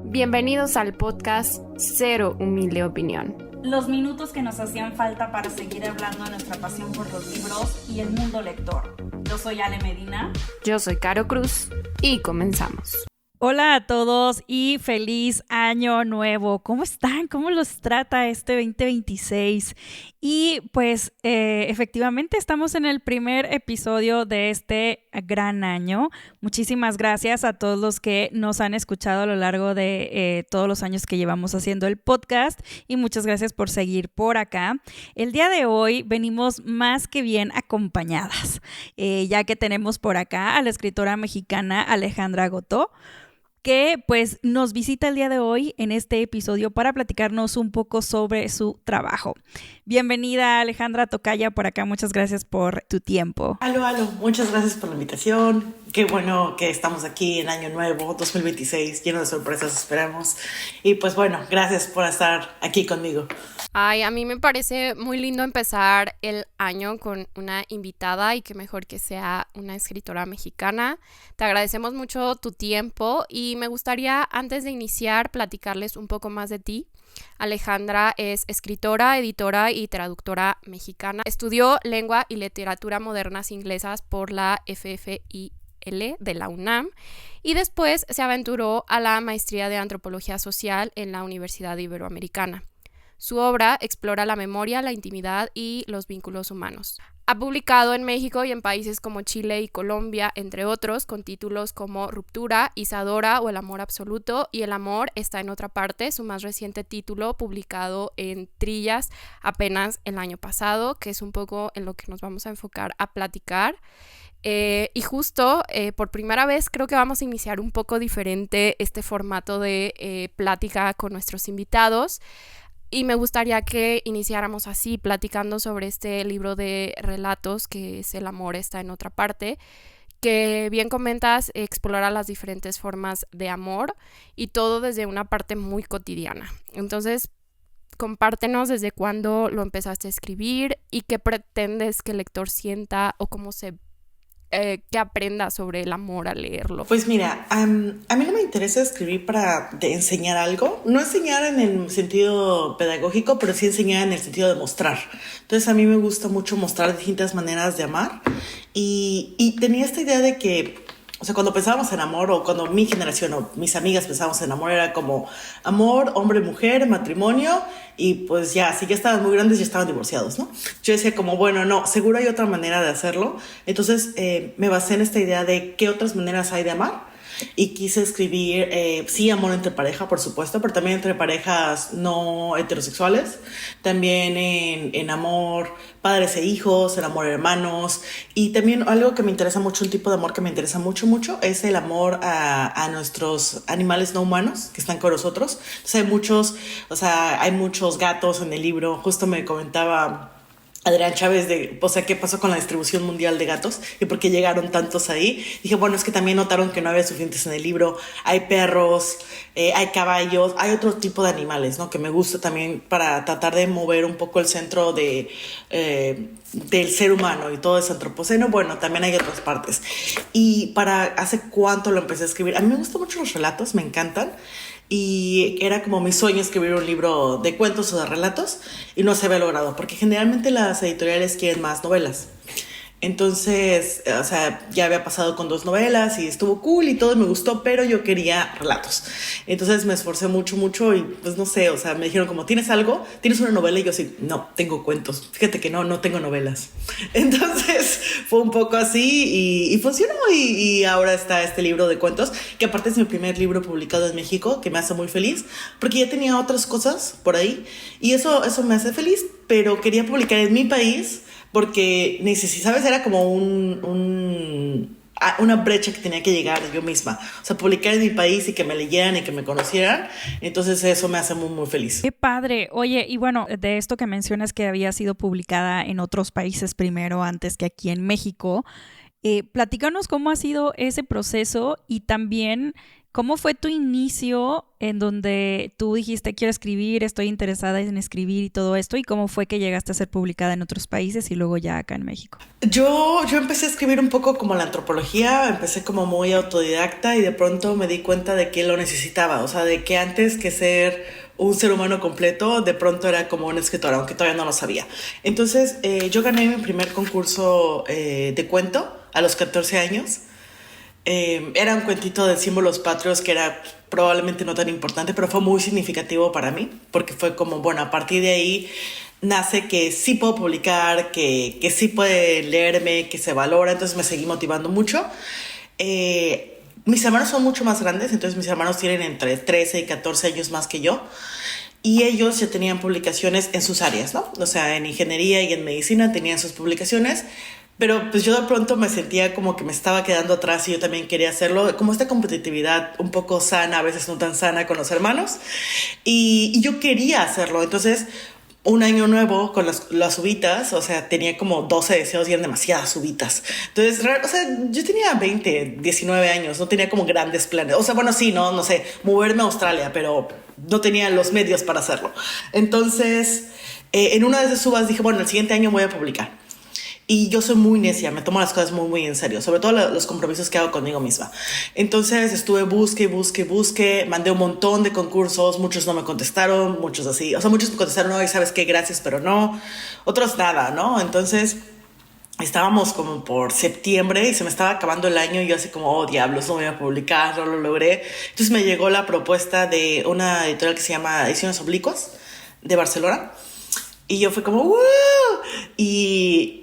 Bienvenidos al podcast Cero Humilde Opinión. Los minutos que nos hacían falta para seguir hablando de nuestra pasión por los libros y el mundo lector. Yo soy Ale Medina. Yo soy Caro Cruz y comenzamos. Hola a todos y feliz año nuevo. ¿Cómo están? ¿Cómo los trata este 2026? Y pues efectivamente estamos en el primer episodio de este gran año. Muchísimas gracias a todos los que nos han escuchado a lo largo de todos los años que llevamos haciendo el podcast y muchas gracias por seguir por acá. El día de hoy venimos más que bien acompañadas, ya que tenemos por acá a la escritora mexicana Alejandra Gotó, que pues nos visita el día de hoy en este episodio para platicarnos un poco sobre su trabajo. Bienvenida Alejandra Tocaya por acá, muchas gracias por tu tiempo. Aló, muchas gracias por la invitación. Qué bueno que estamos aquí en Año Nuevo 2026, lleno de sorpresas esperamos. Y pues bueno, gracias por estar aquí conmigo. Ay, a mí me parece muy lindo empezar el año con una invitada y qué mejor que sea una escritora mexicana. Te agradecemos mucho tu tiempo y me gustaría, antes de iniciar, platicarles un poco más de ti. Alejandra es escritora, editora y traductora mexicana. Estudió Lengua y Literatura Modernas Inglesas por la FFIL de la UNAM y después se aventuró a la maestría de Antropología Social en la Universidad Iberoamericana. Su obra explora la memoria, la intimidad y los vínculos humanos. Ha publicado en México y en países como Chile y Colombia, entre otros, con títulos como Ruptura, Isadora o El amor absoluto y El amor está en otra parte, su más reciente título publicado en Trillas apenas el año pasado, que es un poco en lo que nos vamos a enfocar a platicar. Y justo por primera vez creo que vamos a iniciar un poco diferente este formato de plática con nuestros invitados. Y me gustaría que iniciáramos así, platicando sobre este libro de relatos que es El amor está en otra parte, que bien comentas, explora las diferentes formas de amor y todo desde una parte muy cotidiana. Entonces, compártenos desde cuándo lo empezaste a escribir y qué pretendes que el lector sienta o cómo que aprenda sobre el amor al leerlo. Pues mira, a mí no me interesa escribir para enseñar algo, no enseñar en el sentido pedagógico, pero sí enseñar en el sentido de mostrar. Entonces a mí me gusta mucho mostrar distintas maneras de amar y tenía esta idea de que, o sea, cuando pensábamos en amor, o cuando mi generación o mis amigas pensábamos en amor, era como amor, hombre, mujer, matrimonio, y pues ya, si ya estaban muy grandes, ya estaban divorciados, ¿no? Yo decía como, bueno, no, seguro hay otra manera de hacerlo. Entonces me basé en esta idea de qué otras maneras hay de amar. Y quise escribir, sí, amor entre pareja, por supuesto, pero también entre parejas no heterosexuales, también en amor padres e hijos, el amor hermanos, y también algo que me interesa mucho, un tipo de amor que me interesa mucho, es el amor a nuestros animales no humanos que están con nosotros. Entonces hay muchos gatos en el libro. Justo me comentaba Adrián Chávez qué pasó con la distribución mundial de gatos y por qué llegaron tantos ahí. Dije, bueno, es que también notaron que no había suficientes en el libro. Hay perros, hay caballos, hay otro tipo de animales, ¿no? Que me gusta también para tratar de mover un poco el centro del ser humano y todo es antropoceno. Bueno, también hay otras partes. Y ¿hace cuánto lo empecé a escribir? A mí me gustan mucho los relatos, me encantan. Y era como mi sueño escribir un libro de cuentos o de relatos y no se había logrado porque generalmente las editoriales quieren más novelas. Entonces, o sea, ya había pasado con 2 novelas y estuvo cool y todo, me gustó, pero yo quería relatos. Entonces me esforcé mucho y pues no sé, o sea, me dijeron como, ¿tienes algo? ¿Tienes una novela? Y yo sí, no, tengo cuentos. Fíjate que no tengo novelas. Entonces fue un poco así y funcionó y ahora está este libro de cuentos, que aparte es mi primer libro publicado en México, que me hace muy feliz, porque ya tenía otras cosas por ahí y eso me hace feliz, pero quería publicar en mi país porque ¿sabes? Era como una brecha que tenía que llegar yo misma. O sea, publicar en mi país y que me leyeran y que me conocieran. Entonces eso me hace muy, muy feliz. ¡Qué padre! Oye, y bueno, de esto que mencionas que había sido publicada en otros países primero, antes que aquí en México, platícanos cómo ha sido ese proceso y también ¿Cómo fue tu inicio en donde tú dijiste quiero escribir, estoy interesada en escribir y todo esto? ¿Y cómo fue que llegaste a ser publicada en otros países y luego ya acá en México? Yo empecé a escribir un poco como la antropología, empecé como muy autodidacta y de pronto me di cuenta de que lo necesitaba, o sea, de que antes que ser un ser humano completo, de pronto era como una escritora, aunque todavía no lo sabía. Entonces, yo gané mi primer concurso de cuento a los 14 años. Era un cuentito de símbolos patrios que era probablemente no tan importante, pero fue muy significativo para mí, porque fue como, bueno, a partir de ahí nace que sí puedo publicar, que sí puede leerme, que se valora, entonces me seguí motivando mucho. Mis hermanos son mucho más grandes, entonces mis hermanos tienen entre 13 y 14 años más que yo. Y ellos ya tenían publicaciones en sus áreas, ¿no? O sea, en ingeniería y en medicina tenían sus publicaciones. Pero pues yo de pronto me sentía como que me estaba quedando atrás y yo también quería hacerlo. Como esta competitividad un poco sana, a veces no tan sana con los hermanos. Y yo quería hacerlo. Entonces, un año nuevo con las uvitas, o sea, tenía como 12 deseos y eran demasiadas uvitas. Entonces, o sea, yo tenía 20, 19 años, no tenía como grandes planes. O sea, bueno, sí, no sé, moverme a Australia, pero no tenía los medios para hacerlo. Entonces, en una de esas uvas dije, bueno, el siguiente año voy a publicar. Y yo soy muy necia, me tomo las cosas muy, muy en serio, sobre todo los compromisos que hago conmigo misma. Entonces estuve busque, mandé un montón de concursos, muchos no me contestaron, muchos así, o sea, muchos me contestaron, no, y sabes qué, gracias, pero no, otros nada, ¿no? Entonces estábamos como por septiembre y se me estaba acabando el año y yo así como, oh, diablos, no voy a publicar, no lo logré. Entonces me llegó la propuesta de una editorial que se llama Ediciones Oblicuas de Barcelona y yo fui como, ¡wow! Y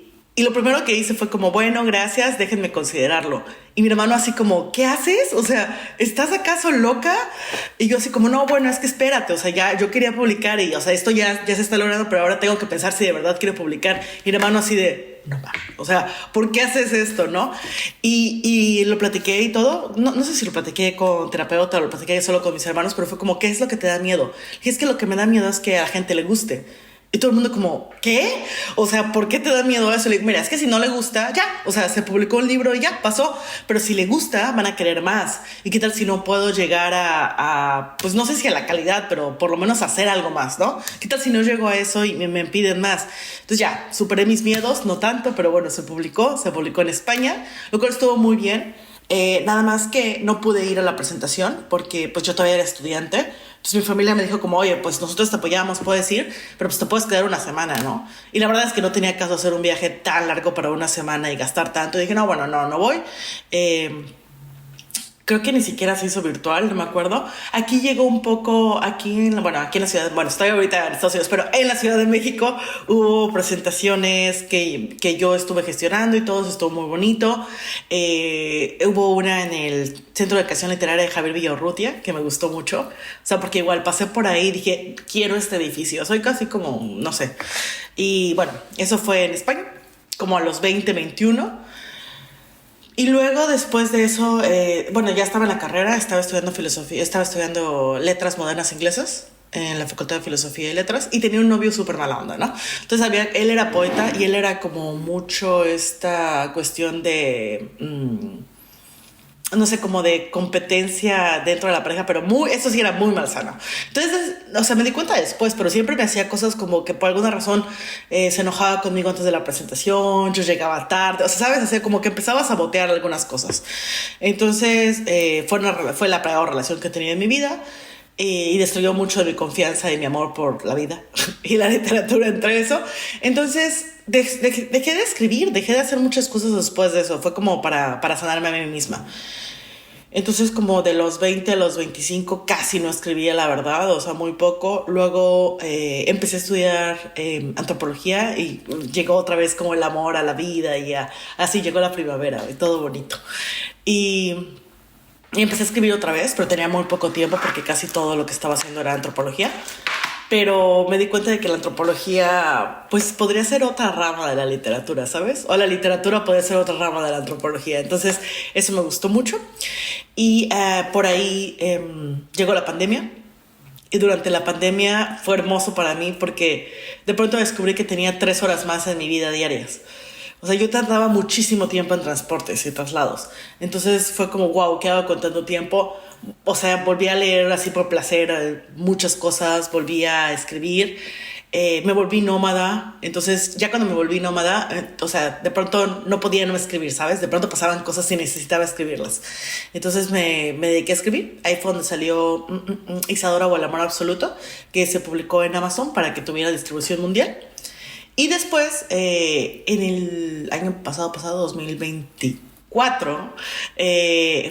lo primero que hice fue como, bueno, gracias, déjenme considerarlo. Y mi hermano así como, ¿qué haces? O sea, ¿estás acaso loca? Y yo así como, no, bueno, es que espérate, o sea, ya yo quería publicar y, o sea, esto ya se está logrando, pero ahora tengo que pensar si de verdad quiero publicar. Y mi hermano así de, no, o sea, ¿por qué haces esto, no? Y lo platiqué y todo, no sé si lo platiqué con terapeuta o lo platiqué solo con mis hermanos, pero fue como, ¿qué es lo que te da miedo? Y es que lo que me da miedo es que a la gente le guste. Y todo el mundo como, ¿qué? O sea, ¿por qué te da miedo eso? Le digo, mira, es que si no le gusta, ya. O sea, se publicó un libro y ya, pasó. Pero si le gusta, van a querer más. ¿Y qué tal si no puedo llegar pues no sé si a la calidad, pero por lo menos hacer algo más, ¿no? ¿Qué tal si no llego a eso y me piden más? Entonces ya, superé mis miedos, no tanto, pero bueno, se publicó en España, lo cual estuvo muy bien. Nada más que no pude ir a la presentación porque pues yo todavía era estudiante. Entonces mi familia me dijo como, oye, pues nosotros te apoyamos, puedes ir, pero pues te puedes quedar una semana, ¿no? Y la verdad es que no tenía caso hacer un viaje tan largo para una semana y gastar tanto. Y dije, no, bueno, no voy. Creo que ni siquiera se hizo virtual, no me acuerdo. Aquí llegó un poco, aquí en la ciudad, bueno, estoy ahorita en Estados Unidos, pero en la Ciudad de México hubo presentaciones que yo estuve gestionando y todo eso estuvo muy bonito. Hubo una en el Centro de Educación Literaria de Javier Villaurrutia, que me gustó mucho. O sea, porque igual pasé por ahí y dije, quiero este edificio. Soy casi como, no sé. Y bueno, eso fue en España, como a los 20, 21. Y luego, después de eso, bueno, ya estaba en la carrera, estaba estudiando letras modernas inglesas en la Facultad de Filosofía y Letras y tenía un novio súper mala onda, ¿no? Entonces, él era poeta y él era como mucho esta cuestión de, no sé, como de competencia dentro de la pareja, pero eso sí era muy malsano. Entonces, o sea, me di cuenta después, pero siempre me hacía cosas como que por alguna razón se enojaba conmigo antes de la presentación, yo llegaba tarde, o sea, ¿sabes? O sea, como que empezaba a sabotear algunas cosas. Entonces, fue la peor relación que he tenido en mi vida y destruyó mucho de mi confianza y mi amor por la vida y la literatura entre eso. Entonces, dejé de escribir, dejé de hacer muchas cosas después de eso. Fue como para sanarme a mí misma. Entonces, como de los 20 a los 25 casi no escribía, la verdad, o sea, muy poco. Luego empecé a estudiar antropología y llegó otra vez como el amor a la vida y así llegó la primavera y todo bonito. Y empecé a escribir otra vez, pero tenía muy poco tiempo porque casi todo lo que estaba haciendo era antropología. Pero me di cuenta de que la antropología pues podría ser otra rama de la literatura, ¿sabes? O la literatura podría ser otra rama de la antropología. Entonces eso me gustó mucho. Y por ahí llegó la pandemia. Y durante la pandemia fue hermoso para mí porque de pronto descubrí que tenía 3 horas más en mi vida diarias. O sea, yo tardaba muchísimo tiempo en transportes y traslados. Entonces fue como, wow, ¿qué hago con tanto tiempo? o sea, volví a leer así por placer muchas cosas, volví a escribir. Me volví nómada, entonces ya cuando me volví nómada, o sea, de pronto no podía no escribir, ¿sabes? De pronto pasaban cosas y necesitaba escribirlas. Entonces me dediqué a escribir. Ahí fue donde salió Isadora o el amor absoluto, que se publicó en Amazon para que tuviera distribución mundial. Y después, en el año pasado, 2024,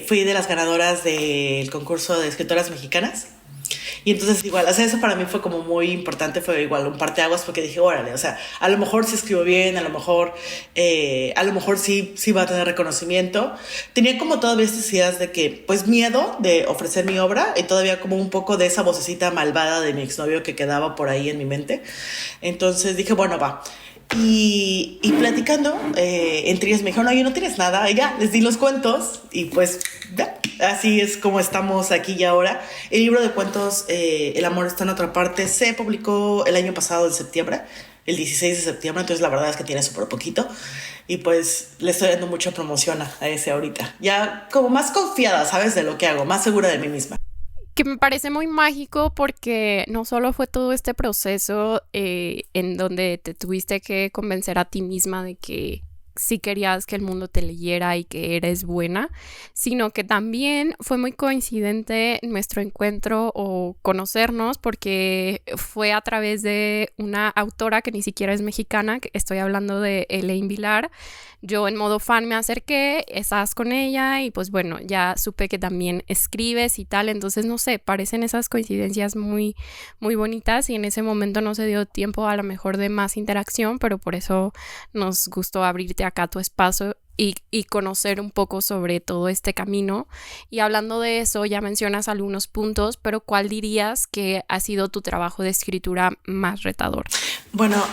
fui de las ganadoras del concurso de escritoras mexicanas. Y entonces igual, o sea, eso para mí fue como muy importante, fue igual un parteaguas porque dije, órale, o sea, a lo mejor sí escribo bien, a lo mejor sí va a tener reconocimiento. Tenía como todavía estas ideas de que, pues miedo de ofrecer mi obra y todavía como un poco de esa vocecita malvada de mi exnovio que quedaba por ahí en mi mente. Entonces dije, bueno, va. Y platicando, entre ellas me dijeron, oye, no tienes nada. Y ya, les di los cuentos y pues ya, así es como estamos aquí y ahora. El libro de cuentos, El amor está en otra parte, se publicó el año pasado en septiembre, el 16 de septiembre, entonces la verdad es que tiene súper poquito. Y pues le estoy dando mucha promoción a ese ahorita. Ya como más confiada, ¿sabes? De lo que hago, más segura de mí misma. Que me parece muy mágico porque no solo fue todo este proceso en donde te tuviste que convencer a ti misma de que sí querías que el mundo te leyera y que eres buena, sino que también fue muy coincidente nuestro encuentro o conocernos porque fue a través de una autora que ni siquiera es mexicana, que estoy hablando de Elaine Vilar. Yo en modo fan me acerqué, estabas con ella y pues bueno, ya supe que también escribes y tal, entonces no sé, parecen esas coincidencias muy, muy bonitas y en ese momento no se dio tiempo a lo mejor de más interacción, pero por eso nos gustó abrirte acá tu espacio y conocer un poco sobre todo este camino. Y hablando de eso, ya mencionas algunos puntos, pero ¿cuál dirías que ha sido tu trabajo de escritura más retador? Bueno,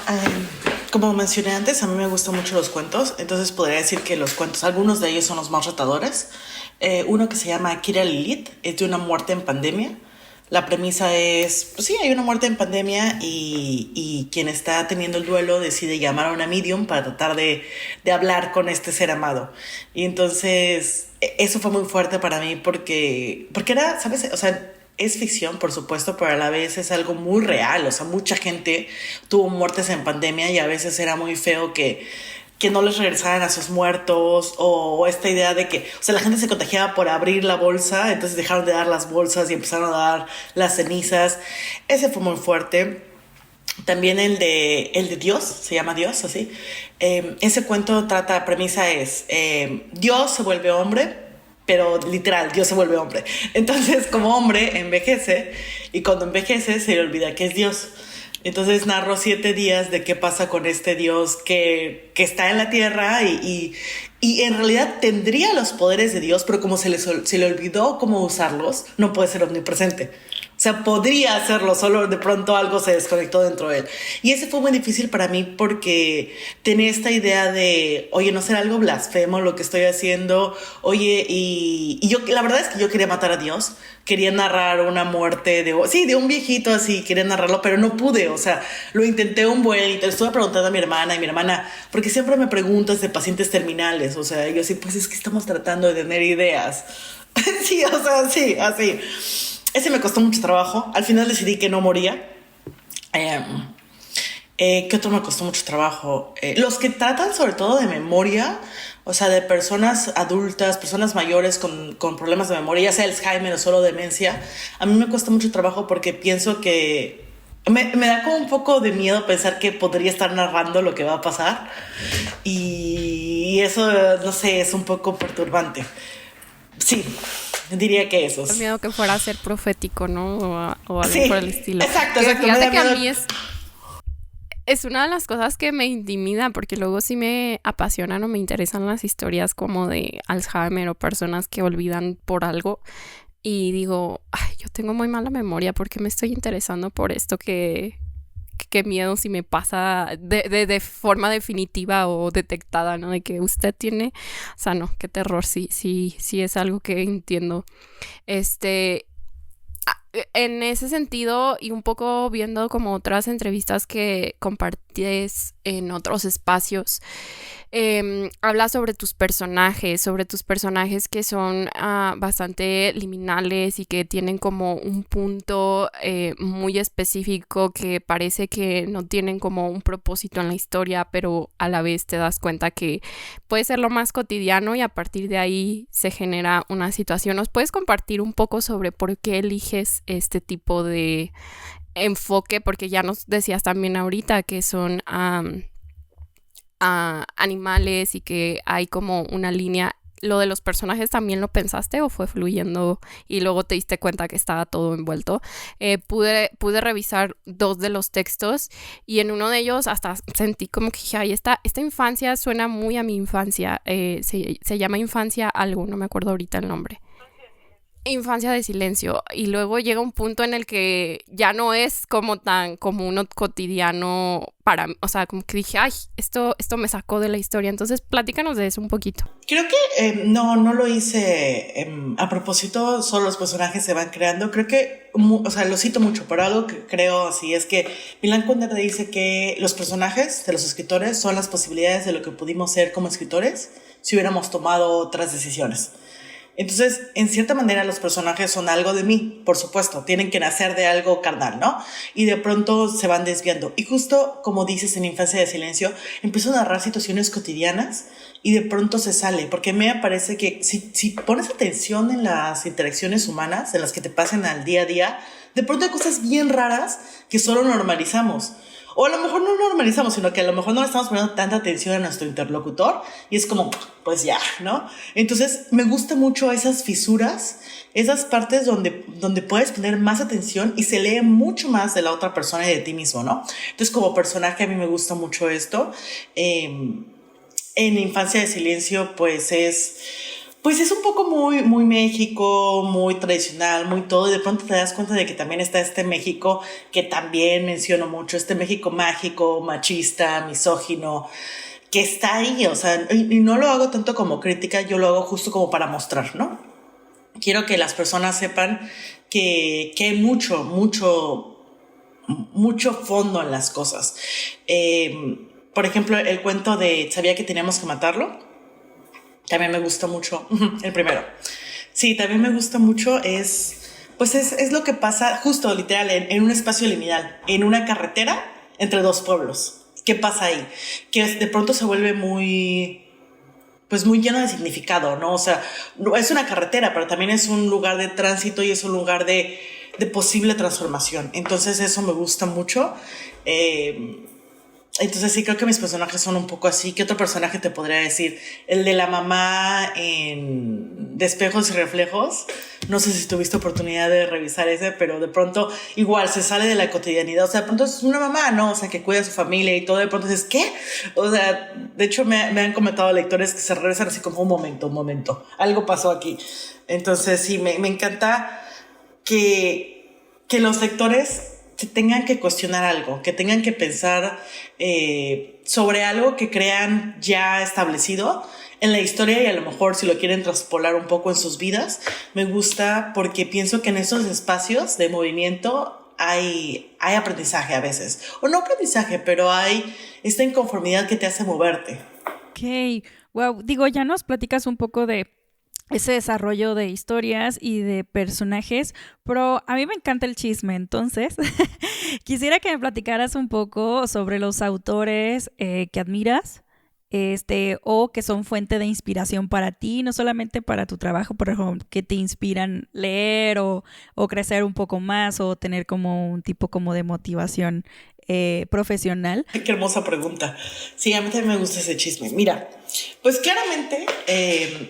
como mencioné antes, a mí me gustan mucho los cuentos, entonces podría decir que los cuentos, algunos de ellos son los más retadores. Uno que se llama Kira Lilith, es de una muerte en pandemia. La premisa es, pues sí, hay una muerte en pandemia y quien está teniendo el duelo decide llamar a una medium para tratar de hablar con este ser amado. Y entonces eso fue muy fuerte para mí porque era, ¿sabes? O sea, es ficción, por supuesto, pero a la vez es algo muy real. O sea, mucha gente tuvo muertes en pandemia y a veces era muy feo que no les regresaran a sus muertos o esta idea de que, o sea, la gente se contagiaba por abrir la bolsa, entonces dejaron de dar las bolsas y empezaron a dar las cenizas. Ese fue muy fuerte. También el de Dios, se llama Dios, así. Ese cuento premisa es, Dios se vuelve hombre, pero literal, Dios se vuelve hombre. Entonces, como hombre, envejece y cuando envejece se le olvida que es Dios. Entonces narro 7 días de qué pasa con este Dios que está en la tierra y en realidad tendría los poderes de Dios, pero como se le olvidó cómo usarlos, no puede ser omnipresente. O sea, podría hacerlo, solo de pronto algo se desconectó dentro de él. Y ese fue muy difícil para mí porque tenía esta idea de, oye, no será algo blasfemo lo que estoy haciendo, oye, y yo, la verdad es que yo quería matar a Dios, quería narrar una muerte de un viejito así, quería narrarlo, pero no pude, o sea, lo intenté un buen y te estuve preguntando a mi hermana, porque siempre me preguntas de pacientes terminales, o sea, yo sí, pues es que estamos tratando de tener ideas. Sí, o sea, sí, así. Ese me costó mucho trabajo. Al final decidí que no moría. ¿Qué otro me costó mucho trabajo? Los que tratan sobre todo de memoria, o sea, de personas adultas, personas mayores con problemas de memoria, ya sea Alzheimer o solo demencia, a mí me cuesta mucho trabajo porque pienso que me da como un poco de miedo pensar que podría estar narrando lo que va a pasar y eso, no sé, es un poco perturbante. Sí. Diría que esos. El miedo que fuera a ser profético, ¿no? O algo sí, por el estilo. Exacto. Fíjate que a mí es una de las cosas que me intimida porque luego sí me apasionan o me interesan las historias como de Alzheimer o personas que olvidan por algo y digo, ay, yo tengo muy mala memoria porque me estoy interesando por esto que qué miedo si me pasa de forma definitiva o detectada, ¿no? De que usted tiene, o sea, no, qué terror, sí es algo que entiendo. en ese sentido, y un poco viendo como otras entrevistas que compartes en otros espacios, habla sobre tus personajes que son bastante liminales y que tienen como un punto muy específico, que parece que no tienen como un propósito en la historia, pero a la vez te das cuenta que puede ser lo más cotidiano y a partir de ahí se genera una situación. ¿Nos puedes compartir un poco sobre por qué eliges este tipo de enfoque? Porque ya nos decías también ahorita que son animales y que hay como una línea. ¿Lo de los personajes también lo pensaste o fue fluyendo y luego te diste cuenta que estaba todo envuelto? Pude revisar 2 de los textos y en uno de ellos hasta sentí como que dije, ay, esta infancia suena muy a mi infancia. Se llama Infancia algo, no me acuerdo ahorita el nombre. Infancia de silencio. Y luego llega un punto en el que ya no es como tan común o cotidiano para mí. O sea, como que dije, ay, esto me sacó de la historia. Entonces, platícanos de eso un poquito. Creo que no lo hice a propósito, solo los personajes se van creando. Creo que, o sea, lo cito mucho, pero algo que creo así es que Milan Kundera dice que los personajes de los escritores son las posibilidades de lo que pudimos ser como escritores si hubiéramos tomado otras decisiones. Entonces, en cierta manera, los personajes son algo de mí, por supuesto, tienen que nacer de algo carnal, ¿no? Y de pronto se van desviando. Y justo como dices en Infancia de Silencio, empiezo a narrar situaciones cotidianas y de pronto se sale, porque me parece que si pones atención en las interacciones humanas, en las que te pasan al día a día, de pronto hay cosas bien raras que solo normalizamos. O a lo mejor no normalizamos, sino que a lo mejor no le estamos poniendo tanta atención a nuestro interlocutor y es como, pues ya, ¿no? Entonces, me gusta mucho esas fisuras, esas partes donde puedes poner más atención y se lee mucho más de la otra persona y de ti mismo, ¿no? Entonces, como personaje, a mí me gusta mucho esto. En Infancia de Silencio, pues es un poco muy México, muy tradicional, muy todo, y de pronto te das cuenta de que también está este México que también menciono mucho, este México mágico, machista, misógino, que está ahí, o sea, y no lo hago tanto como crítica, yo lo hago justo como para mostrar, ¿no? Quiero que las personas sepan que hay mucho fondo en las cosas. Por ejemplo, el cuento de ¿Sabía que teníamos que matarlo? También me gusta mucho, el primero. Sí, también me gusta mucho, es lo que pasa justo, literal, en un espacio liminal, en una carretera entre 2 pueblos. ¿Qué pasa ahí? Que de pronto se vuelve muy lleno de significado, ¿no? O sea, es una carretera, pero también es un lugar de tránsito y es un lugar de posible transformación. Entonces eso me gusta mucho. Entonces sí, creo que mis personajes son un poco así. ¿Qué otro personaje te podría decir? El de la mamá en De Espejos y Reflejos. No sé si tuviste oportunidad de revisar ese, pero de pronto igual se sale de la cotidianidad. O sea, de pronto es una mamá, ¿no? O sea, que cuida a su familia y todo. De pronto dices, ¿qué? O sea, de hecho me han comentado lectores que se regresan así como un momento. Algo pasó aquí. Entonces sí, me encanta que los lectores se tengan que cuestionar algo, que tengan que pensar sobre algo que crean ya establecido en la historia y a lo mejor si lo quieren traspolar un poco en sus vidas. Me gusta porque pienso que en esos espacios de movimiento hay aprendizaje a veces, o no aprendizaje, pero hay esta inconformidad que te hace moverte. Ok, wow, digo, ya nos platicas un poco de ese desarrollo de historias y de personajes, pero a mí me encanta el chisme, entonces quisiera que me platicaras un poco sobre los autores que admiras, o que son fuente de inspiración para ti, no solamente para tu trabajo, pero que te inspiran leer o crecer un poco más o tener como un tipo como de motivación profesional. Qué hermosa pregunta. Sí, a mí también me gusta ese chisme. Mira, pues claramente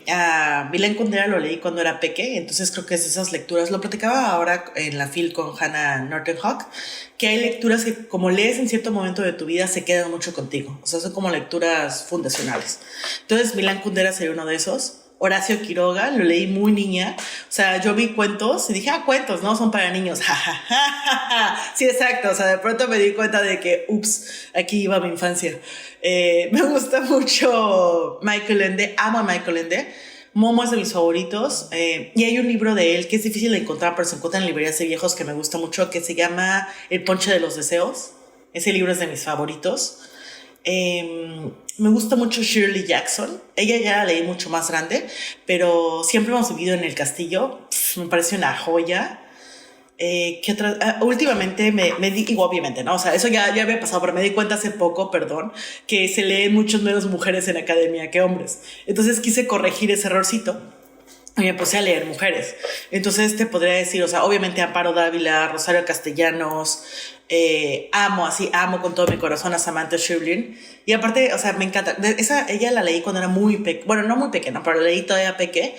a Milan Kundera lo leí cuando era peque, entonces creo que es esas lecturas. Lo platicaba ahora en la FIL con Hannah Norton Hawk, que hay lecturas que como lees en cierto momento de tu vida se quedan mucho contigo. O sea, son como lecturas fundacionales. Entonces Milan Kundera sería uno de esos. Horacio Quiroga, lo leí muy niña. O sea, yo vi cuentos y dije, cuentos, ¿no? Son para niños. Sí, exacto. O sea, de pronto me di cuenta de que, aquí iba mi infancia. Me gusta mucho Michael Ende. Amo a Michael Ende. Momo es de mis favoritos. Y hay un libro de él que es difícil de encontrar, pero se encuentra en librerías de viejos, que me gusta mucho, que se llama El ponche de los deseos. Ese libro es de mis favoritos. Me gusta mucho Shirley Jackson. Ella ya la leí mucho más grande, pero Siempre hemos vivido en el castillo. Me parece una joya. ¿Qué otra? Últimamente me di, y obviamente, ¿no? O sea, eso ya había pasado, pero me di cuenta hace poco, perdón, que se leen muchos menos mujeres en academia que hombres. Entonces quise corregir ese errorcito y me puse a leer mujeres. Entonces te podría decir, o sea, obviamente Amparo Dávila, Rosario Castellanos, amo con todo mi corazón a Samantha Schweblin. Y aparte, o sea, me encanta. Ella la leí cuando era muy pequeña, bueno, no muy pequeña, pero la leí todavía pequeña.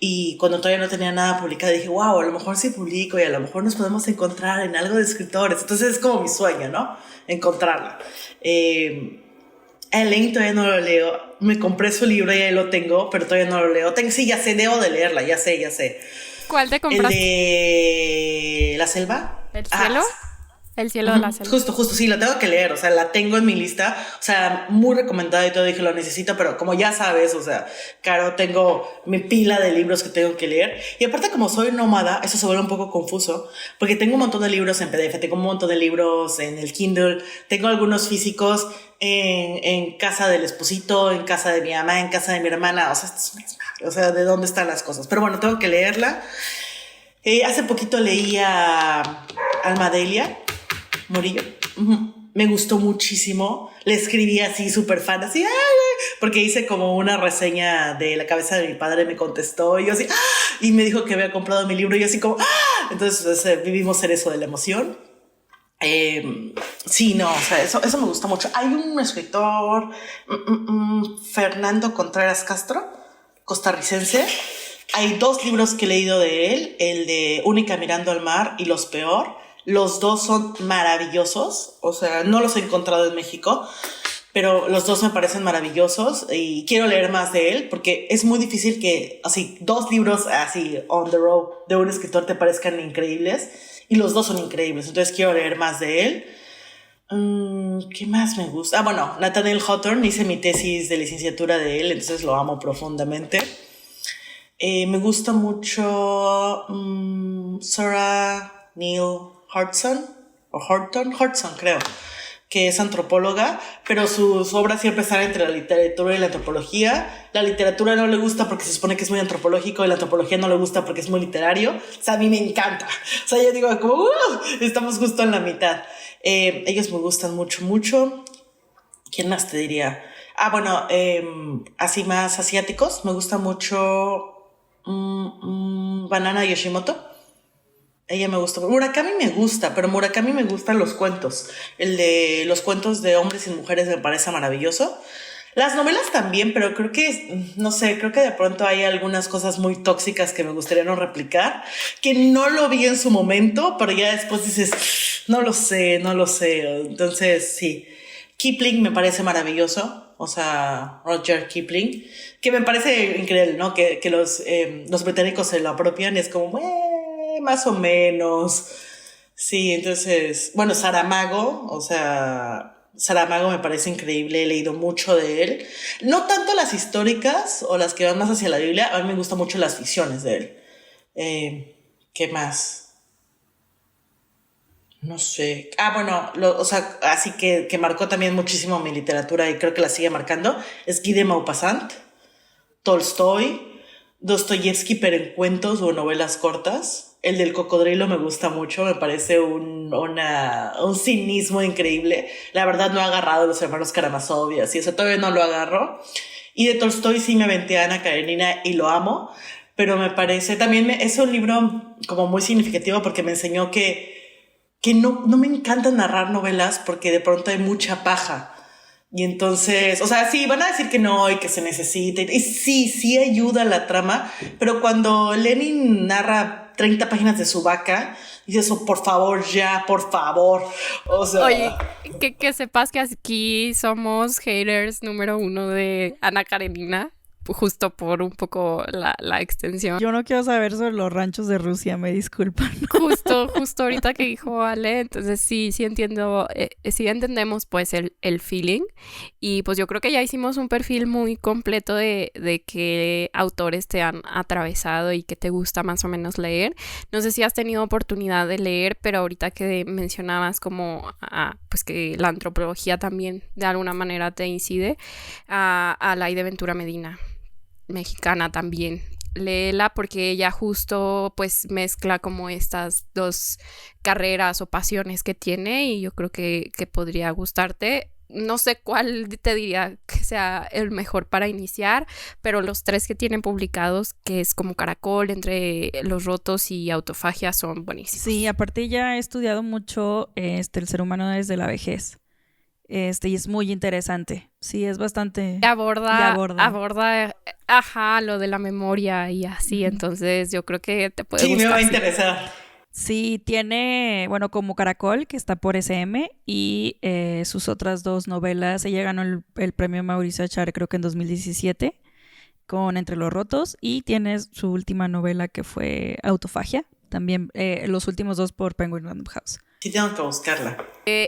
Y cuando todavía no tenía nada publicado, dije, wow, a lo mejor sí publico y a lo mejor nos podemos encontrar en algo de escritores. Entonces es como mi sueño, ¿no? Encontrarla. Elaine todavía no lo leo. Me compré su libro y ahí lo tengo, pero todavía no lo leo. Sí, ya sé, debo de leerla, ya sé. ¿Cuál te compraste? ¿El de La Selva? ¿El cielo? El cielo de la selva. Justo, sí, la tengo que leer, o sea, la tengo en mi lista, o sea, muy recomendada y todo, dije, lo necesito, pero como ya sabes, o sea, claro, tengo mi pila de libros que tengo que leer, y aparte como soy nómada, eso se vuelve un poco confuso, porque tengo un montón de libros en PDF, tengo un montón de libros en el Kindle, tengo algunos físicos en casa del esposito, en casa de mi mamá, en casa de mi hermana, o sea, esto es un desmadre, o sea, de dónde están las cosas, pero bueno, tengo que leerla. Hace poquito leí a Alma Delia Morillo. Me gustó muchísimo. Le escribí así súper fan, así, porque hice como una reseña de La cabeza de mi padre, me contestó y yo así, y me dijo que había comprado mi libro y yo así como, entonces vivimos en eso de la emoción. Sí, no, o sea, eso me gusta mucho. Hay un escritor, Fernando Contreras Castro, costarricense. Hay 2 libros que he leído de él, el de Única mirando al mar y Los Peor. Los 2 son maravillosos, o sea, no los he encontrado en México, pero los 2 me parecen maravillosos y quiero leer más de él porque es muy difícil que así 2 libros así on the road de un escritor te parezcan increíbles y los 2 son increíbles, entonces quiero leer más de él. ¿Qué más me gusta? Bueno, Nathaniel Hawthorne, hice mi tesis de licenciatura de él, entonces lo amo profundamente. Me gusta mucho Sarah Neale Hodgson, creo, que es antropóloga, pero sus obras siempre están entre la literatura y la antropología. La literatura no le gusta porque se supone que es muy antropológico y la antropología no le gusta porque es muy literario. O sea, a mí me encanta. O sea, yo digo como, estamos justo en la mitad. Ellos me gustan mucho. ¿Quién más te diría? Bueno, así más asiáticos. Me gusta mucho Banana Yoshimoto. Ella me gusta. Murakami me gusta, pero Murakami me gustan los cuentos. El de los cuentos de hombres y mujeres me parece maravilloso. Las novelas también, pero creo que, no sé, creo que de pronto hay algunas cosas muy tóxicas que me gustaría no replicar, que no lo vi en su momento, pero ya después dices, no lo sé. Entonces, sí. Kipling me parece maravilloso, o sea, Roger Kipling, que me parece increíble, ¿no? Que los británicos se lo apropian y es como, más o menos. Sí, entonces, bueno, Saramago me parece increíble, he leído mucho de él. No tanto las históricas o las que van más hacia la Biblia, a mí me gustan mucho las ficciones de él. ¿Qué más? No sé. Bueno, así que marcó también muchísimo mi literatura y creo que la sigue marcando. Es Guy de Maupassant, Tolstoy, Dostoyevsky, pero en cuentos o novelas cortas. El del cocodrilo me gusta mucho, me parece un cinismo increíble. La verdad no he agarrado Los hermanos Karamazov y así, o sea, todavía no lo agarro. Y de Tolstoy sí me aventé a Ana Karenina y lo amo, pero me parece, también es un libro como muy significativo porque me enseñó que no me encanta narrar novelas porque de pronto hay mucha paja. Y entonces, o sea, sí, van a decir que no y que se necesita. Y sí ayuda la trama, pero cuando Lenin narra 30 páginas de su vaca, dices, por favor, por favor. O sea... Oye, que sepas que aquí somos haters número 1 de Ana Karenina, justo por un poco la extensión. Yo no quiero saber sobre los ranchos de Rusia, me disculpan. Justo ahorita que dijo Ale, entonces sí entiendo, sí entendemos pues el feeling, y pues yo creo que ya hicimos un perfil muy completo de qué autores te han atravesado y qué te gusta más o menos leer. No sé si has tenido oportunidad de leer, pero ahorita que mencionabas como pues que la antropología también de alguna manera te incide, a Alaide Ventura Medina, mexicana también. Léela porque ella justo pues mezcla como estas dos carreras o pasiones que tiene, y yo creo que podría gustarte. No sé cuál te diría que sea el mejor para iniciar, pero los 3 que tienen publicados, que es como Caracol, Entre los rotos y Autofagia, son buenísimos. Sí, aparte ya he estudiado mucho el ser humano desde la vejez. Y es muy interesante. Sí, es bastante... Aborda, lo de la memoria y así, entonces yo creo que te puede gustar. Sí, me va a interesar. Sí, tiene, bueno, como Caracol, que está por SM, y sus otras 2 novelas. Ella ganó el premio Mauricio Achar, creo que en 2017, con Entre los rotos, y tiene su última novela que fue Autofagia, también los últimos 2 por Penguin Random House. Sí, tengo que buscarla.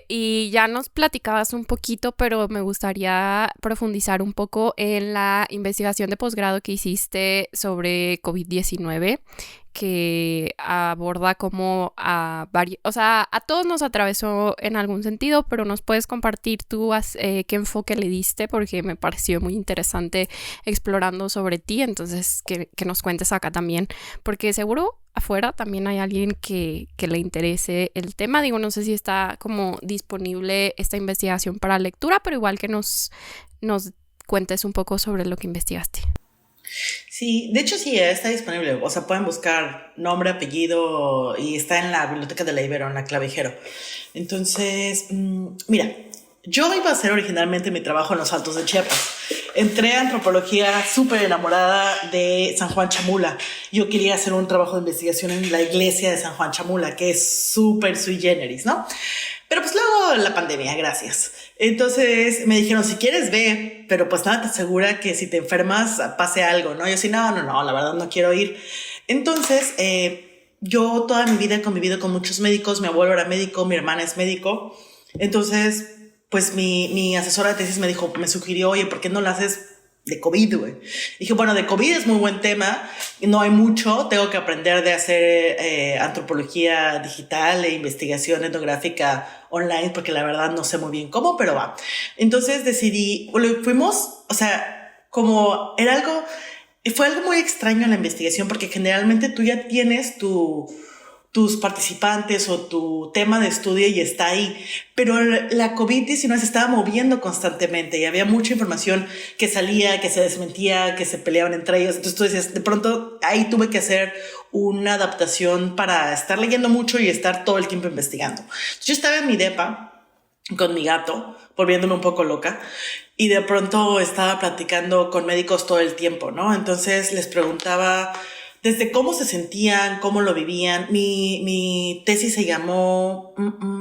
Y ya nos platicabas un poquito, pero me gustaría profundizar un poco en la investigación de posgrado que hiciste sobre COVID-19, que aborda como a todos nos atravesó en algún sentido, pero nos puedes compartir tú qué enfoque le diste, porque me pareció muy interesante explorando sobre ti, entonces que nos cuentes acá también, porque seguro afuera también hay alguien que le interese el tema. Digo, no sé si está como disponible esta investigación para lectura, pero igual que nos cuentes un poco sobre lo que investigaste. Sí, de hecho sí, está disponible. O sea, pueden buscar nombre, apellido, y está en la biblioteca de la Ibero, en la Clavijero. Entonces, mira, yo iba a hacer originalmente mi trabajo en los Altos de Chiapas. Entré a antropología súper enamorada de San Juan Chamula. Yo quería hacer un trabajo de investigación en la iglesia de San Juan Chamula, que es súper sui generis, ¿no? Pero pues luego la pandemia, gracias. Entonces me dijeron, si quieres ve, pero pues nada te asegura que si te enfermas pase algo, ¿no? Yo sí, no, la verdad no quiero ir. Entonces, yo toda mi vida he convivido con muchos médicos. Mi abuelo era médico, mi hermana es médico. Entonces, pues mi asesora de tesis me sugirió, oye, ¿por qué no lo haces de COVID, güey? Dije, bueno, de COVID es muy buen tema, no hay mucho, tengo que aprender de hacer antropología digital e investigación etnográfica online, porque la verdad no sé muy bien cómo, pero va. Entonces decidí, fuimos, o sea, como era fue algo muy extraño en la investigación, porque generalmente tú ya tienes tus participantes o tu tema de estudio y está ahí, pero la COVID-19 se estaba moviendo constantemente y había mucha información que salía, que se desmentía, que se peleaban entre ellos. Entonces tú decías, de pronto ahí tuve que hacer una adaptación para estar leyendo mucho y estar todo el tiempo investigando. Entonces, yo estaba en mi depa con mi gato, volviéndome un poco loca, y de pronto estaba platicando con médicos todo el tiempo, ¿no? Entonces les preguntaba desde cómo se sentían, cómo lo vivían. Mi tesis se llamó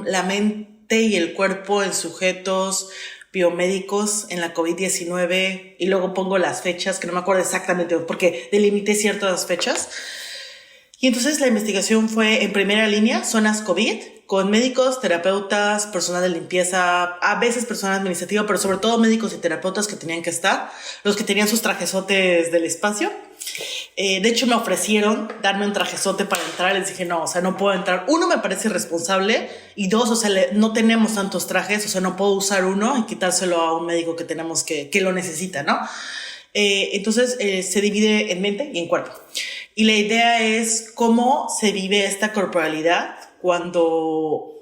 La mente y el cuerpo en sujetos biomédicos en la COVID-19, y luego pongo las fechas, que no me acuerdo exactamente porque delimité ciertas fechas. Y entonces la investigación fue en primera línea, zonas COVID, con médicos, terapeutas, personal de limpieza, a veces personal administrativo, pero sobre todo médicos y terapeutas que tenían que estar, los que tenían sus trajesotes del espacio. De hecho, me ofrecieron darme un trajezote para entrar. Les dije, no, o sea, no puedo entrar. 1, me parece irresponsable. Y 2, o sea, no tenemos tantos trajes, o sea, no puedo usar uno y quitárselo a un médico que tenemos que lo necesita, ¿no? Entonces, se divide en mente y en cuerpo. Y la idea es cómo se vive esta corporalidad cuando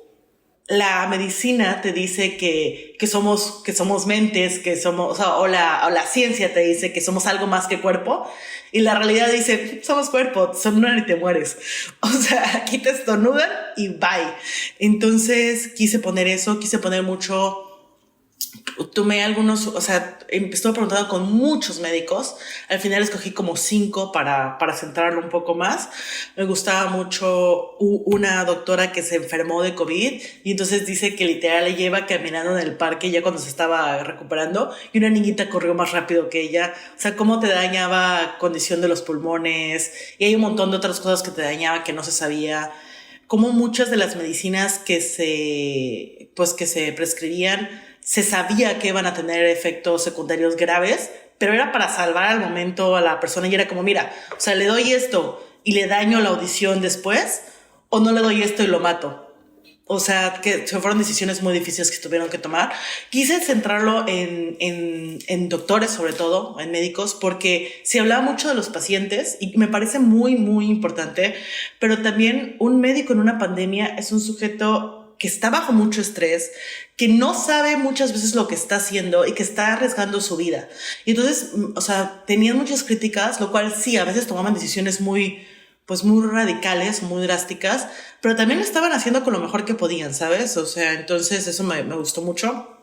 la medicina te dice que somos mentes, que somos, o la ciencia te dice que somos algo más que cuerpo, y la realidad dice, somos cuerpo, te estornudan y te mueres. O sea, aquí te estornudan y bye. Entonces quise poner mucho tomé algunos, o sea, estuve preguntando con muchos médicos. Al final escogí como 5 para centrarlo un poco más. Me gustaba mucho una doctora que se enfermó de COVID y entonces dice que literal le lleva caminando en el parque ya cuando se estaba recuperando y una niñita corrió más rápido que ella. O sea, cómo te dañaba condición de los pulmones y hay un montón de otras cosas que te dañaba que no se sabía. Como muchas de las medicinas que se prescribían se sabía que iban a tener efectos secundarios graves, pero era para salvar al momento a la persona y era como, mira, o sea, le doy esto y le daño la audición después, o no le doy esto y lo mato. O sea, que fueron decisiones muy difíciles que tuvieron que tomar. Quise centrarlo en doctores, sobre todo, en médicos, porque se hablaba mucho de los pacientes y me parece muy, muy importante, pero también un médico en una pandemia es un sujeto que está bajo mucho estrés, que no sabe muchas veces lo que está haciendo y que está arriesgando su vida. Y entonces, o sea, tenían muchas críticas, lo cual sí, a veces tomaban decisiones muy radicales, muy drásticas, pero también lo estaban haciendo con lo mejor que podían, ¿sabes? O sea, entonces eso me gustó mucho.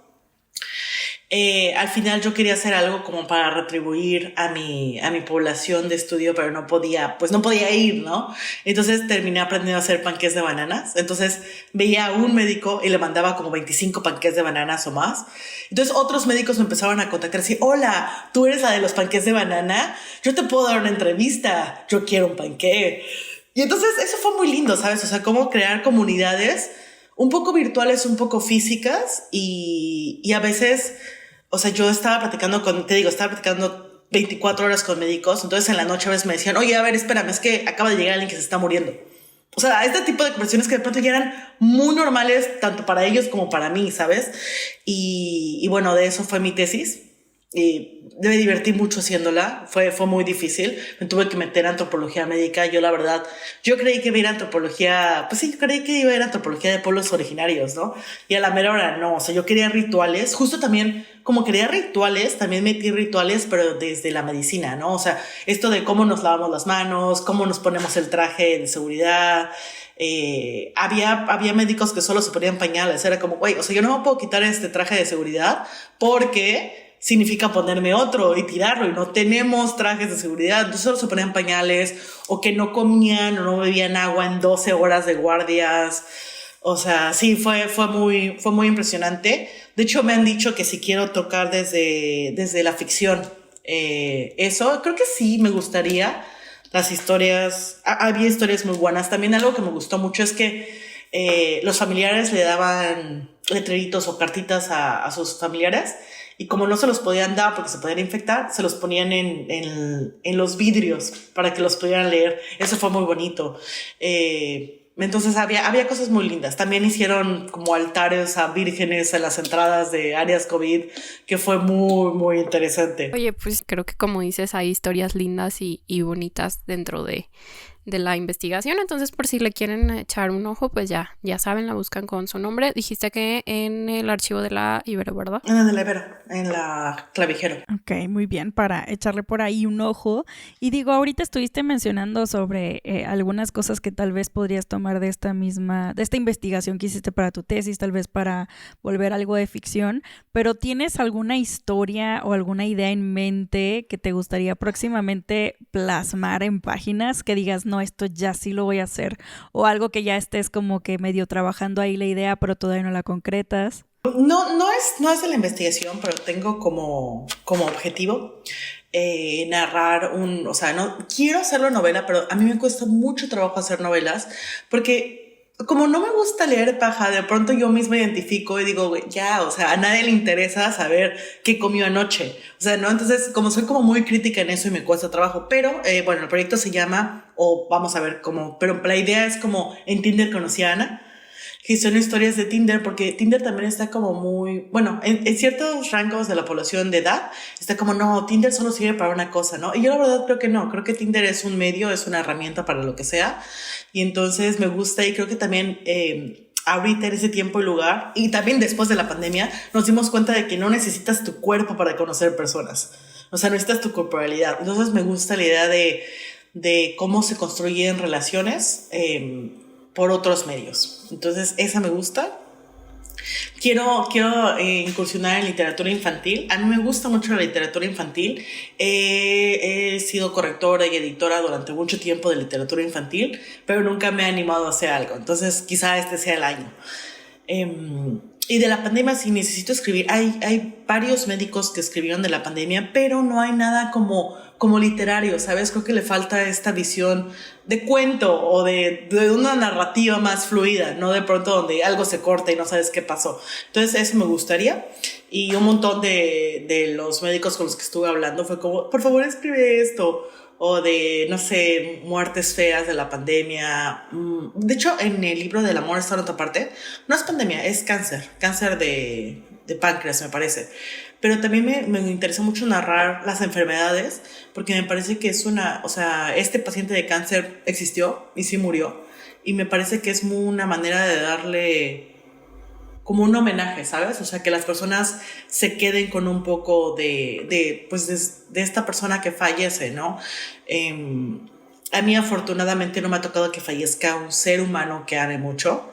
Al final yo quería hacer algo como para retribuir a mi población de estudio, pero no podía ir, ¿no? Entonces terminé aprendiendo a hacer panqués de bananas. Entonces veía a un médico y le mandaba como 25 panqués de bananas o más. Entonces otros médicos me empezaron a contactar así, hola, ¿tú eres la de los panqués de banana? Yo te puedo dar una entrevista, yo quiero un panqué. Y entonces eso fue muy lindo, ¿sabes? O sea, cómo crear comunidades un poco virtuales, un poco físicas y a veces... O sea, yo estaba platicando 24 horas con médicos, entonces en la noche a veces me decían, oye, a ver, espérame, es que acaba de llegar alguien que se está muriendo. O sea, este tipo de conversaciones que de pronto ya eran muy normales, tanto para ellos como para mí, ¿sabes? Y bueno, de eso fue mi tesis. Y me divertí mucho haciéndola, fue muy difícil, me tuve que meter a antropología médica. Yo la verdad, yo creí que iba a ir a antropología, pues sí, creí que iba a ir a antropología de pueblos originarios, ¿no? Y a la mera hora no, o sea, yo quería rituales, justo también, como quería rituales, también metí rituales, pero desde la medicina, ¿no? O sea, esto de cómo nos lavamos las manos, cómo nos ponemos el traje de seguridad. Había médicos que solo se ponían pañales, era como, güey, o sea, yo no me puedo quitar este traje de seguridad porque significa ponerme otro y tirarlo y no tenemos trajes de seguridad, entonces solo se ponían pañales o que no comían o no bebían agua en 12 horas de guardias. O sea, sí, fue muy impresionante. De hecho, me han dicho que si quiero tocar desde la ficción, eso, creo que sí me gustaría. Las historias, había historias muy buenas. También algo que me gustó mucho es que los familiares le daban letreritos o cartitas a sus familiares y como no se los podían dar porque se podían infectar, se los ponían en los vidrios para que los pudieran leer. Eso fue muy bonito. Entonces había cosas muy lindas. También hicieron como altares a vírgenes en las entradas de áreas COVID, que fue muy, muy interesante. Oye, pues creo que como dices, hay historias lindas y bonitas dentro de la investigación. Entonces, por si le quieren echar un ojo, pues ya saben, la buscan con su nombre. Dijiste que en el archivo de la Ibero, ¿verdad? En la Ibero, en la Clavijero. Ok, muy bien, para echarle por ahí un ojo. Y digo, ahorita estuviste mencionando sobre algunas cosas que tal vez podrías tomar de esta investigación que hiciste para tu tesis, tal vez para volver algo de ficción, pero ¿tienes alguna historia o alguna idea en mente que te gustaría próximamente plasmar en páginas? Que digas, no, esto ya sí lo voy a hacer, o algo que ya estés como que medio trabajando ahí la idea, pero todavía no la concretas. No es de la investigación, pero tengo como objetivo narrar o sea, no quiero hacerlo novela, pero a mí me cuesta mucho trabajo hacer novelas porque como no me gusta leer paja, de pronto yo misma identifico y digo, ya, o sea, a nadie le interesa saber qué comió anoche. O sea, ¿no? Entonces, como soy como muy crítica en eso y me cuesta trabajo, pero bueno, el proyecto se llama, o vamos a ver cómo, pero la idea es como en Tinder conocí a Ana, que son historias de Tinder, porque Tinder también está como muy, bueno, en ciertos rangos de la población de edad, está como, no, Tinder solo sirve para una cosa, ¿no? Y yo la verdad creo que no, creo que Tinder es un medio, es una herramienta para lo que sea, y entonces me gusta y creo que también ahorita en ese tiempo y lugar, y también después de la pandemia, nos dimos cuenta de que no necesitas tu cuerpo para conocer personas, o sea, necesitas tu corporalidad. Entonces me gusta la idea de cómo se construyen relaciones por otros medios. Entonces esa me gusta. Quiero incursionar en literatura infantil. A mí me gusta mucho la literatura infantil. He sido correctora y editora durante mucho tiempo de literatura infantil, pero nunca me he animado a hacer algo. Entonces, quizá este sea el año. Y de la pandemia, sí necesito escribir. Hay varios médicos que escribieron de la pandemia, pero no hay nada como literario, ¿sabes? Creo que le falta esta visión de cuento o de una narrativa más fluida, no de pronto donde algo se corta y no sabes qué pasó. Entonces eso me gustaría. Y un montón de los médicos con los que estuve hablando fue como, por favor escribe esto, o de, no sé, muertes feas de la pandemia. De hecho, en el libro del amor está en otra parte. No es pandemia, es cáncer de páncreas, me parece. Pero también me interesa mucho narrar las enfermedades, porque me parece que es este paciente de cáncer existió y sí murió, y me parece que es una manera de darle como un homenaje, ¿sabes? O sea, que las personas se queden con un poco de esta persona que fallece, ¿no? A mí afortunadamente no me ha tocado que fallezca un ser humano que ame mucho.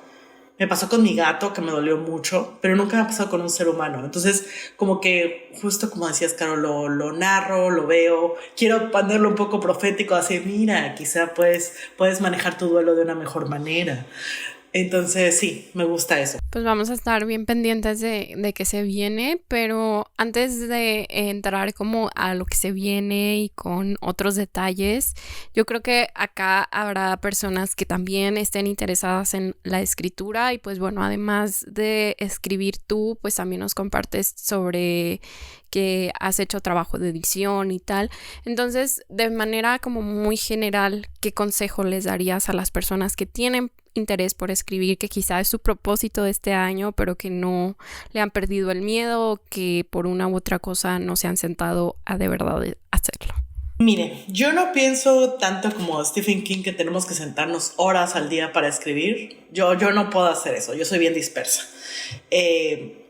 Me pasó con mi gato, que me dolió mucho, pero nunca me ha pasado con un ser humano. Entonces, como que, justo como decías, Caro, lo narro, lo veo. Quiero ponerlo un poco profético, así, mira, quizá puedes manejar tu duelo de una mejor manera. Entonces, sí, me gusta eso. Pues vamos a estar bien pendientes de que se viene, pero antes de entrar como a lo que se viene y con otros detalles, yo creo que acá habrá personas que también estén interesadas en la escritura y pues bueno, además de escribir tú, pues también nos compartes sobre que has hecho trabajo de edición y tal. Entonces, de manera como muy general, ¿qué consejo les darías a las personas que tienen interés por escribir, que quizá es su propósito de este año, pero que no le han perdido el miedo o que por una u otra cosa no se han sentado a de verdad hacerlo? Miren, yo no pienso tanto como Stephen King que tenemos que sentarnos horas al día para escribir. Yo no puedo hacer eso, yo soy bien dispersa.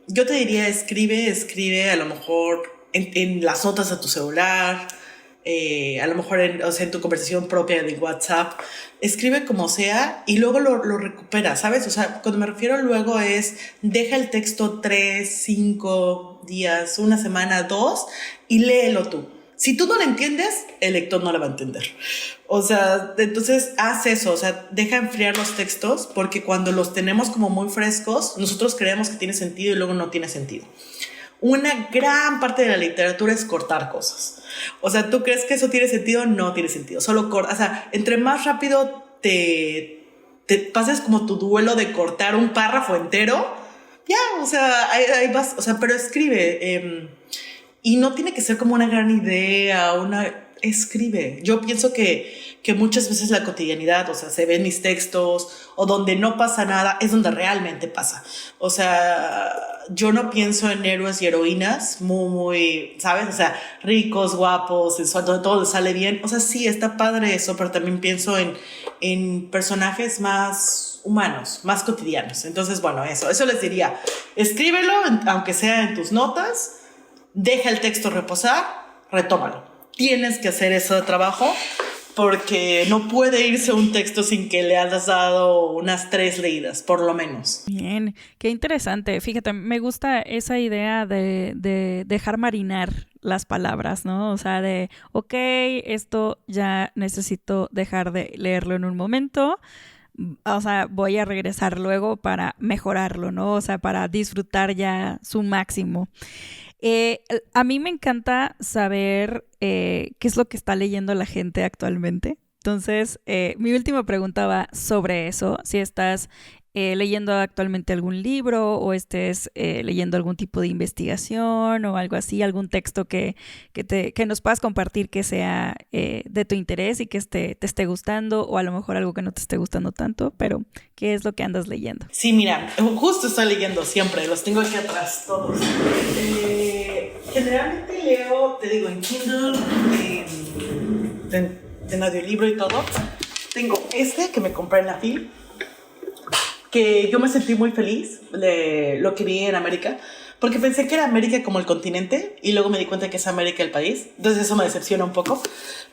Yo te diría, escribe a lo mejor en las notas de tu celular, a lo mejor en tu conversación propia de WhatsApp, escribe como sea y luego lo recupera, ¿sabes? O sea, cuando me refiero luego es, deja el texto 3, 5 días, una semana, 2 y léelo tú. Si tú no lo entiendes, el lector no lo va a entender. O sea, entonces haz eso, o sea, deja enfriar los textos, porque cuando los tenemos como muy frescos, nosotros creemos que tiene sentido y luego no tiene sentido. Una gran parte de la literatura es cortar cosas. O sea, ¿tú crees que eso tiene sentido? No tiene sentido, solo corta. O sea, entre más rápido te pases como tu duelo de cortar un párrafo entero, ya, o sea, ahí vas, o sea, pero escribe. Y no tiene que ser como una gran idea, escribe. Yo pienso que muchas veces la cotidianidad, o sea, se ven mis textos, o donde no pasa nada, es donde realmente pasa. O sea, yo no pienso en héroes y heroínas muy, ¿sabes? O sea, ricos, guapos, donde todo les sale bien. O sea, sí, está padre eso, pero también pienso en personajes más humanos, más cotidianos. Entonces, bueno, eso les diría. Escríbelo, aunque sea en tus notas, deja el texto reposar, retómalo. Tienes que hacer ese trabajo porque no puede irse un texto sin que le hayas dado unas 3 leídas, por lo menos. Bien, qué interesante. Fíjate, me gusta esa idea de dejar marinar las palabras, ¿no? O sea, de, ok, esto ya necesito dejar de leerlo en un momento. O sea, voy a regresar luego para mejorarlo, ¿no? O sea, para disfrutar ya su máximo. A mí me encanta saber qué es lo que está leyendo la gente actualmente. Entonces, mi última pregunta va sobre eso. Si estás leyendo actualmente algún libro o estés leyendo algún tipo de investigación o algo así, algún texto que nos puedas compartir que sea de tu interés y que te esté gustando, o a lo mejor algo que no te esté gustando tanto, pero ¿qué es lo que andas leyendo? Sí, mira, justo estoy leyendo siempre, los tengo aquí atrás todos. Generalmente leo, te digo, en Kindle, en audiolibro y todo. Tengo que me compré en la FIL, que yo me sentí muy feliz de lo que vi en América, porque pensé que era América como el continente y luego me di cuenta que es América el país. Entonces eso me decepciona un poco,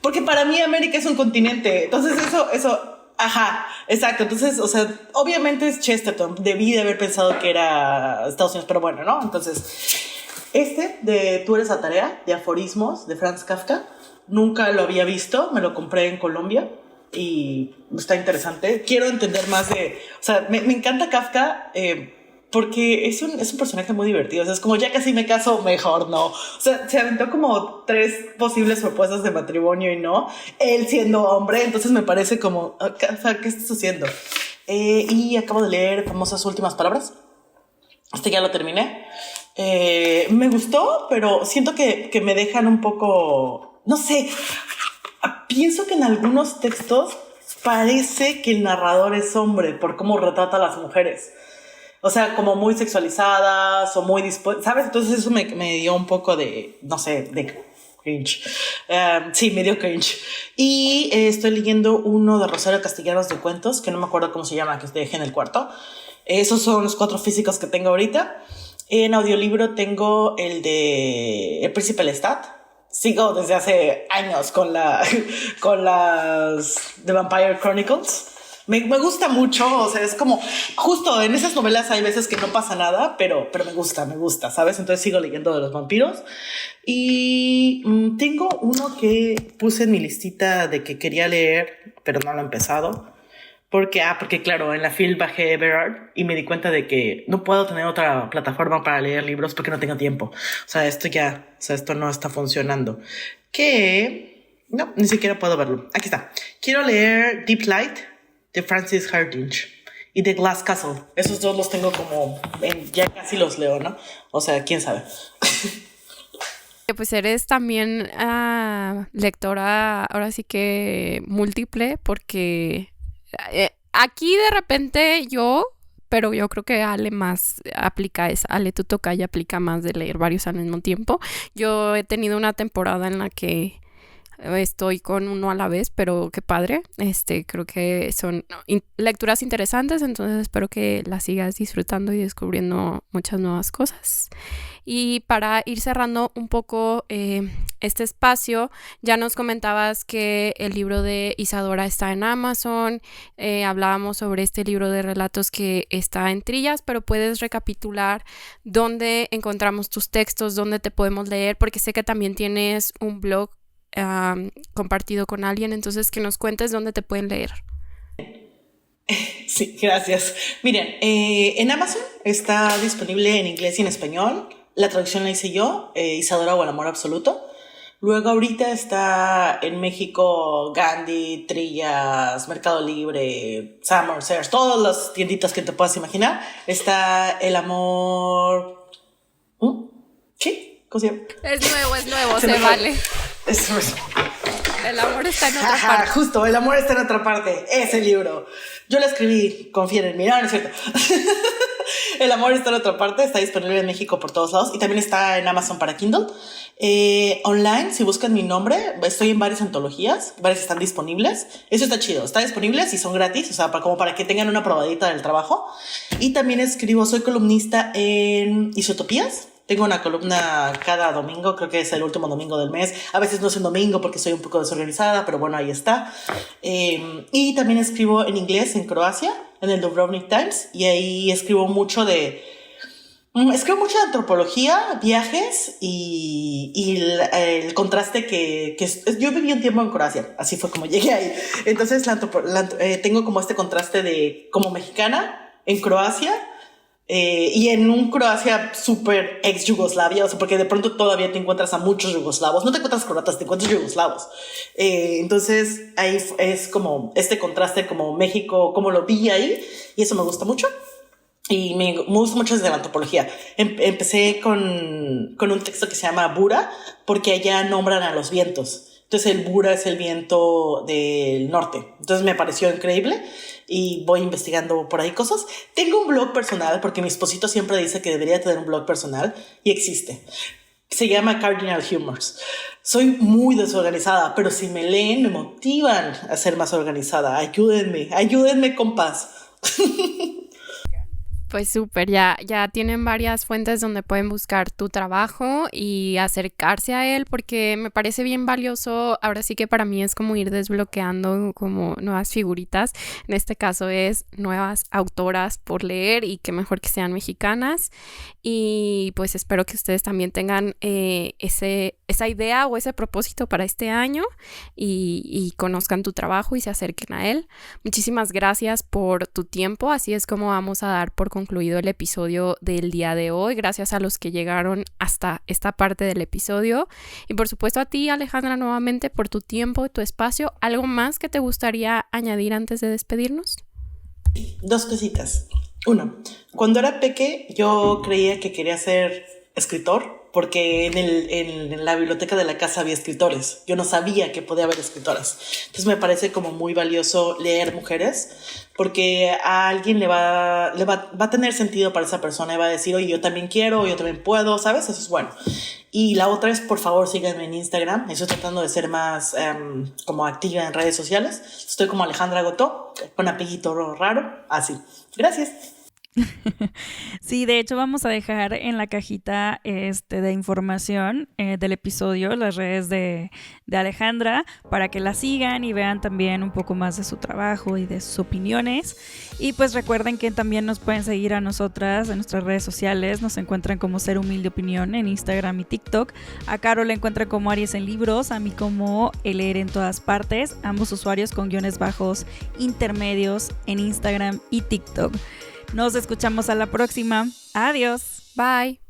porque para mí América es un continente. Entonces eso Ajá, exacto. Entonces, o sea, obviamente es Chesterton. Debí de haber pensado que era Estados Unidos, pero bueno, ¿no? Entonces, de Tú eres la tarea, de aforismos, de Franz Kafka, nunca lo había visto. Me lo compré en Colombia y está interesante. Quiero entender más de... O sea, me encanta Kafka porque es un personaje muy divertido. O sea, es como, ya casi me caso, mejor no. O sea, se aventó como 3 posibles propuestas de matrimonio y no. Él siendo hombre, entonces me parece como, o sea, ¿qué estás haciendo? Y acabo de leer Famosas Últimas Palabras. Ya lo terminé. Me gustó, pero siento que me dejan un poco... No sé, pienso que en algunos textos parece que el narrador es hombre por cómo retrata a las mujeres. O sea, como muy sexualizadas o muy dispuestas, ¿sabes? Entonces eso me dio un poco de, no sé, de cringe. Sí, me dio cringe. Y estoy leyendo uno de Rosario Castellanos de cuentos, que no me acuerdo cómo se llama, que te dejé en el cuarto. Esos son los 4 físicos que tengo ahorita. En audiolibro tengo el de El Príncipe Lestat. Sigo desde hace años con las The Vampire Chronicles. Me gusta mucho, o sea, es como, justo en esas novelas hay veces que no pasa nada, pero me gusta, ¿sabes? Entonces sigo leyendo de los vampiros. Y tengo uno que puse en mi listita de que quería leer, pero no lo he empezado. Porque claro, en la FIL bajé Everard y me di cuenta de que no puedo tener otra plataforma para leer libros porque no tengo tiempo. O sea, esto no está funcionando. No, ni siquiera puedo verlo. Aquí está. Quiero leer Deep Light de Francis Hardinge y The Glass Castle. Esos 2 los tengo como ya casi los leo, ¿no? O sea, quién sabe. Pues eres también lectora, ahora sí que múltiple, porque aquí de repente pero yo creo que Ale más Ale tu tocaya aplica más de leer varios al mismo tiempo. Yo he tenido una temporada en la que estoy con uno a la vez, pero qué padre. Creo que son lecturas interesantes, entonces espero que las sigas disfrutando y descubriendo muchas nuevas cosas. Y para ir cerrando un poco este espacio, ya nos comentabas que el libro de Isadora está en Amazon. Hablábamos sobre este libro de relatos que está en Trillas, pero puedes recapitular dónde encontramos tus textos, dónde te podemos leer, porque sé que también tienes un blog compartido con alguien, entonces que nos cuentes dónde te pueden leer. Sí, gracias. Miren, en Amazon está disponible en inglés y en español. La traducción la hice yo, Isadora o el amor absoluto. Luego ahorita está en México Gandhi, Trillas, Mercado Libre, Summer Sears, todas las tienditas que te puedas imaginar. Está el amor... ¿Sí? ¿Cómo se llama? Es nuevo, se vale. El amor está en otra parte. Justo, el amor está en otra parte. Ese libro. Yo lo escribí, confíen en mí. No, no es cierto. El amor está en otra parte. Está disponible en México por todos lados. Y también está en Amazon para Kindle. Online, si buscan mi nombre, estoy en varias antologías. Varias están disponibles. Eso está chido. Está disponibles y son gratis. O sea, como para que tengan una probadita del trabajo. Y también soy columnista en Isotopías. Tengo una columna cada domingo, creo que es el último domingo del mes. A veces no es un domingo porque soy un poco desorganizada, pero bueno, ahí está. Y también escribo en inglés en Croacia, en el Dubrovnik Times, y ahí escribo mucho de antropología, viajes y el contraste que yo viví un tiempo en Croacia, así fue como llegué ahí. Entonces tengo como este contraste de como mexicana en Croacia, y en un Croacia súper ex Yugoslavia, o sea, porque de pronto todavía te encuentras a muchos yugoslavos, no te encuentras croatas, te encuentras yugoslavos. Entonces ahí es como este contraste como México, como lo vi ahí, y eso me gusta mucho. Y me gusta mucho desde la antropología. Empecé con un texto que se llama Bura, porque allá nombran a los vientos. Entonces el Bura es el viento del norte. Entonces me pareció increíble y voy investigando por ahí cosas. Tengo un blog personal porque mi esposito siempre dice que debería tener un blog personal y existe. Se llama Cardinal Humors. Soy muy desorganizada, pero si me leen me motivan a ser más organizada. Ayúdenme, compas. Pues súper, ya tienen varias fuentes donde pueden buscar tu trabajo y acercarse a él porque me parece bien valioso. Ahora sí que para mí es como ir desbloqueando como nuevas figuritas. En este caso es nuevas autoras por leer y que mejor que sean mexicanas. Y pues espero que ustedes también tengan esa idea o ese propósito para este año y conozcan tu trabajo y se acerquen a él. Muchísimas gracias por tu tiempo. Así es como vamos a dar por concluido el episodio del día de hoy. Gracias a los que llegaron hasta esta parte del episodio. Y por supuesto a ti, Alejandra, nuevamente por tu tiempo y tu espacio. ¿Algo más que te gustaría añadir antes de despedirnos? 2 cositas. 1, cuando era peque yo creía que quería ser escritor porque en la biblioteca de la casa había escritores. Yo no sabía que podía haber escritoras. Entonces me parece como muy valioso leer mujeres porque a alguien va a tener sentido para esa persona y va a decir, oye, yo también quiero, yo también puedo, ¿sabes? Eso es bueno. Y la otra es, por favor, síganme en Instagram. Estoy tratando de ser más como activa en redes sociales. Estoy como Alejandra Gotó, con apellido raro. Así. Gracias. Sí, de hecho vamos a dejar en la cajita de información del episodio las redes de Alejandra para que la sigan y vean también un poco más de su trabajo y de sus opiniones. Y pues recuerden que también nos pueden seguir a nosotras en nuestras redes sociales. Nos encuentran como Ser Humilde Opinión en Instagram y TikTok. A Caro la encuentran como Aries en Libros, a mí como El Leer en Todas Partes, ambos usuarios con _ intermedios en Instagram y TikTok. Nos escuchamos a la próxima. Adiós. Bye.